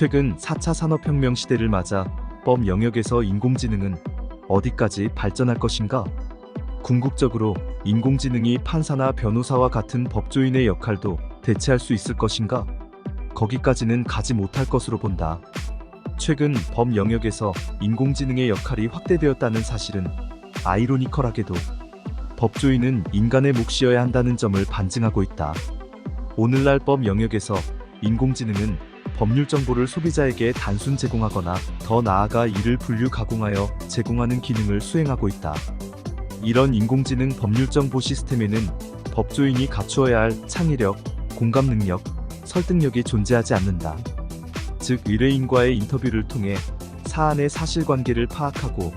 최근 4차 산업혁명 시대를 맞아 법 영역에서 인공지능은 어디까지 발전할 것인가? 궁극적으로 인공지능이 판사나 변호사와 같은 법조인의 역할도 대체할 수 있을 것인가? 거기까지는 가지 못할 것으로 본다. 최근 법 영역에서 인공지능의 역할이 확대되었다는 사실은 아이러니컬하게도 법조인은 인간의 몫이어야 한다는 점을 반증하고 있다. 오늘날 법 영역에서 인공지능은 법률 정보를 소비자에게 단순 제공하거나 더 나아가 이를 분류 가공하여 제공하는 기능을 수행하고 있다. 이런 인공지능 법률 정보 시스템에는 법조인이 갖추어야 할 창의력, 공감 능력, 설득력이 존재하지 않는다. 즉 의뢰인과의 인터뷰를 통해 사안의 사실관계를 파악하고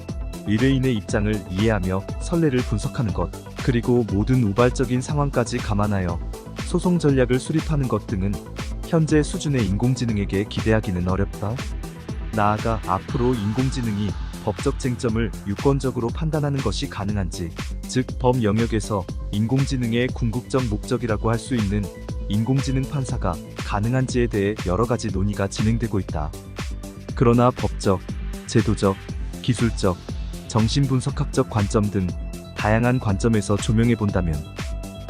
의뢰인의 입장을 이해하며 선례를 분석하는 것, 그리고 모든 우발적인 상황까지 감안하여 소송 전략을 수립하는 것 등은 현재 수준의 인공지능에게 기대하기는 어렵다. 나아가 앞으로 인공지능이 법적 쟁점을 유권적으로 판단하는 것이 가능한지, 즉 법 영역에서 인공지능의 궁극적 목적이라고 할 수 있는 인공지능 판사가 가능한지에 대해 여러 가지 논의가 진행되고 있다. 그러나 법적, 제도적, 기술적, 정신분석학적 관점 등 다양한 관점에서 조명해 본다면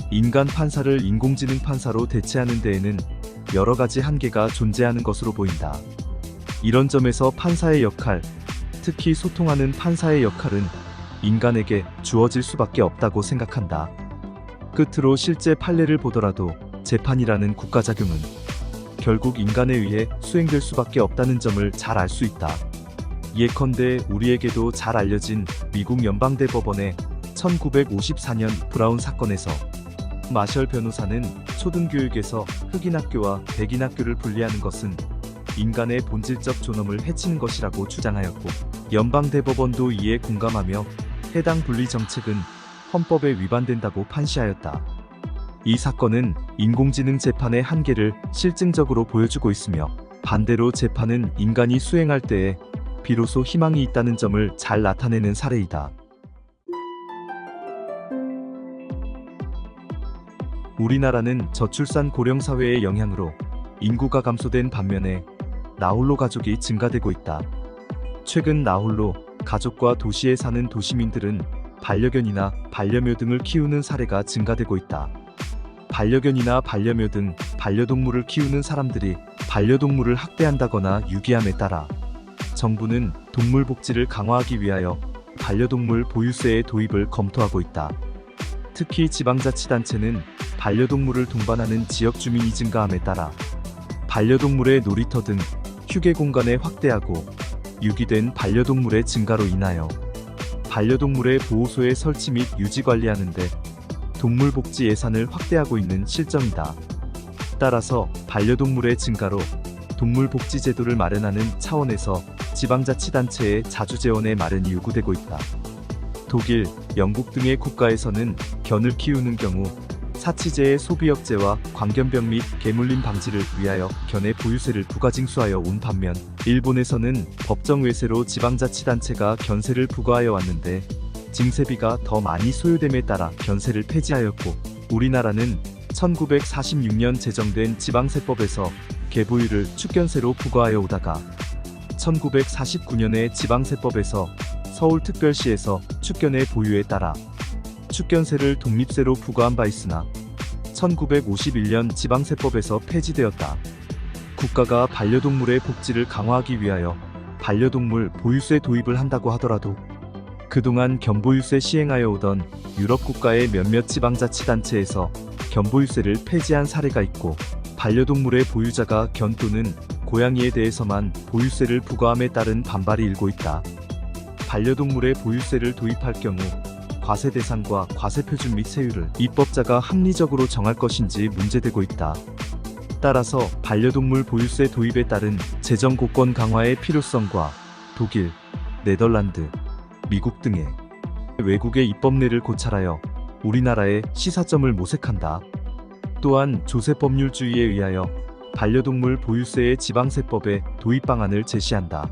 인간 판사를 인공지능 판사로 대체하는 데에는 여러 가지 한계가 존재하는 것으로 보인다. 이런 점에서 판사의 역할, 특히 소통하는 판사의 역할은 인간에게 주어질 수밖에 없다고 생각한다. 끝으로 실제 판례를 보더라도 재판이라는 국가작용은 결국 인간에 의해 수행될 수밖에 없다는 점을 잘 알 수 있다. 예컨대 우리에게도 잘 알려진 미국 연방대법원의 1954년 브라운 사건에서 마셜 변호사는 초등교육에서 흑인 학교와 백인 학교를 분리하는 것은 인간의 본질적 존엄을 해치는 것이라고 주장하였고, 연방대법원도 이에 공감하며 해당 분리 정책은 헌법에 위반된다고 판시하였다. 이 사건은 인공지능 재판의 한계를 실증적으로 보여주고 있으며, 반대로 재판은 인간이 수행할 때에 비로소 희망이 있다는 점을 잘 나타내는 사례이다. 우리나라는 저출산 고령 사회의 영향으로 인구가 감소된 반면에 나홀로 가족이 증가되고 있다. 최근 나홀로 가족과 도시에 사는 도시민들은 반려견이나 반려묘 등을 키우는 사례가 증가되고 있다. 반려견이나 반려묘 등 반려동물을 키우는 사람들이 반려동물을 학대한다거나 유기함에 따라 정부는 동물 복지를 강화하기 위하여 반려동물 보유세의 도입을 검토하고 있다. 특히 지방자치단체는 반려동물을 동반하는 지역 주민이 증가함에 따라 반려동물의 놀이터 등 휴게 공간을 확대하고 유기된 반려동물의 증가로 인하여 반려동물의 보호소의 설치 및 유지 관리하는 데 동물복지 예산을 확대하고 있는 실정이다. 따라서 반려동물의 증가로 동물복지제도를 마련하는 차원에서 지방자치단체의 자주재원의 마련이 요구되고 있다. 독일, 영국 등의 국가에서는 견을 키우는 경우 사치제의 소비 억제와 광견병 및 개물림 방지를 위하여 견의 보유세를 부과징수하여 온 반면, 일본에서는 법정 외세로 지방자치단체가 견세를 부과하여 왔는데 징세비가 더 많이 소요됨에 따라 견세를 폐지하였고, 우리나라는 1946년 제정된 지방세법에서 개보유를 축견세로 부과하여 오다가 1949년에 지방세법에서 서울특별시에서 축견의 보유에 따라 축견세를 독립세로 부과한 바 있으나 1951년 지방세법에서 폐지되었다. 국가가 반려동물의 복지를 강화하기 위하여 반려동물 보유세 도입을 한다고 하더라도 그동안 견보유세 시행하여 오던 유럽 국가의 몇몇 지방자치단체에서 견보유세를 폐지한 사례가 있고, 반려동물의 보유자가 견 또는 고양이에 대해서만 보유세를 부과함에 따른 반발이 일고 있다. 반려동물의 보유세를 도입할 경우 과세 대상과 과세 표준 및 세율을 입법자가 합리적으로 정할 것인지 문제되고 있다. 따라서 반려동물 보유세 도입에 따른 재정 고건 강화의 필요성과 독일, 네덜란드, 미국 등의 외국의 입법례를 고찰하여 우리나라의 시사점을 모색한다. 또한 조세법률주의에 의하여 반려동물 보유세의 지방세법의 도입 방안을 제시한다.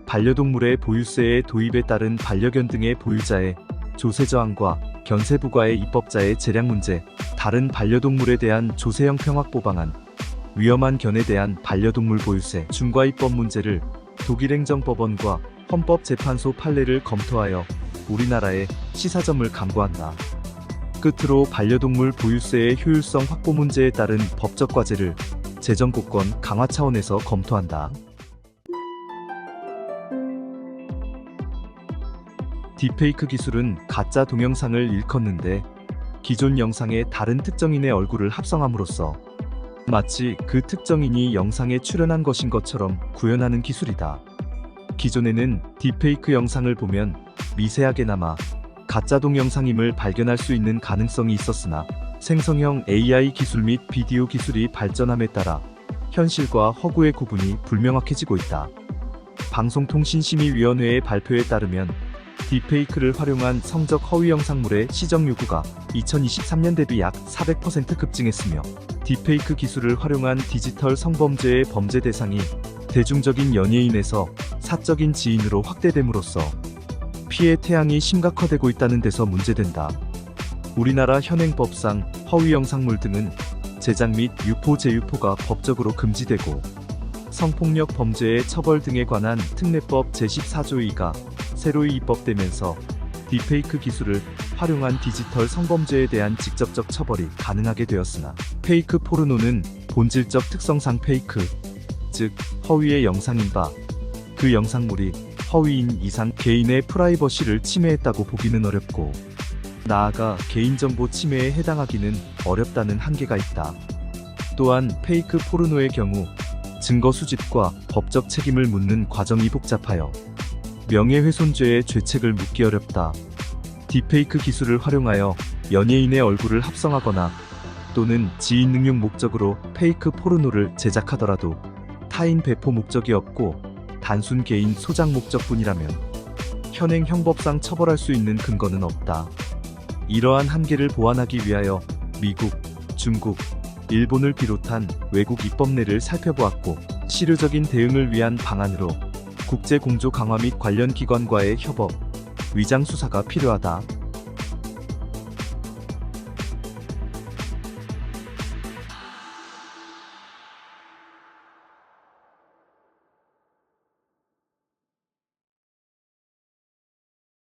반려동물의 보유세의 도입에 따른 반려견 등의 보유자의 조세 저항과 견세 부과의 입법자의 재량 문제, 다른 반려동물에 대한 조세 형평 확보 방안, 위험한 견에 대한 반려동물 보유세 중과입법 문제를 독일행정법원과 헌법재판소 판례를 검토하여 우리나라의 시사점을 강구한다. 끝으로 반려동물 보유세의 효율성 확보 문제에 따른 법적 과제를 재정고권 강화 차원에서 검토한다. 딥페이크 기술은 가짜 동영상을 일컫는데 기존 영상에 다른 특정인의 얼굴을 합성함으로써 마치 그 특정인이 영상에 출연한 것인 것처럼 구현하는 기술이다. 기존에는 딥페이크 영상을 보면 미세하게나마 가짜 동영상임을 발견할 수 있는 가능성이 있었으나 생성형 AI 기술 및 비디오 기술이 발전함에 따라 현실과 허구의 구분이 불명확해지고 있다. 방송통신심의위원회의 발표에 따르면 딥페이크를 활용한 성적 허위 영상물의 시정 요구가 2023년 대비 약 400% 급증했으며 딥페이크 기술을 활용한 디지털 성범죄의 범죄 대상이 대중적인 연예인에서 사적인 지인으로 확대됨으로써 피해 태양이 심각화되고 있다는 데서 문제된다. 우리나라 현행법상 허위 영상물 등은 제작 및 유포, 재유포가 법적으로 금지되고 성폭력 범죄의 처벌 등에 관한 특례법 제14조 2가 새로이 입법되면서 딥페이크 기술을 활용한 디지털 성범죄에 대한 직접적 처벌이 가능하게 되었으나 페이크 포르노는 본질적 특성상 페이크, 즉 허위의 영상인 바 그 영상물이 허위인 이상 개인의 프라이버시를 침해했다고 보기는 어렵고 나아가 개인정보 침해에 해당하기는 어렵다는 한계가 있다. 또한 페이크 포르노의 경우 증거 수집과 법적 책임을 묻는 과정이 복잡하여 명예훼손죄의 죄책을 묻기 어렵다. 딥페이크 기술을 활용하여 연예인의 얼굴을 합성하거나 또는 지인 능욕 목적으로 페이크 포르노를 제작하더라도 타인 배포 목적이 없고 단순 개인 소장 목적뿐이라면 현행 형법상 처벌할 수 있는 근거는 없다. 이러한 한계를 보완하기 위하여 미국, 중국, 일본을 비롯한 외국 입법례를 살펴보았고 실효적인 대응을 위한 방안으로 국제 공조 강화 및 관련 기관과의 협업, 위장 수사가 필요하다.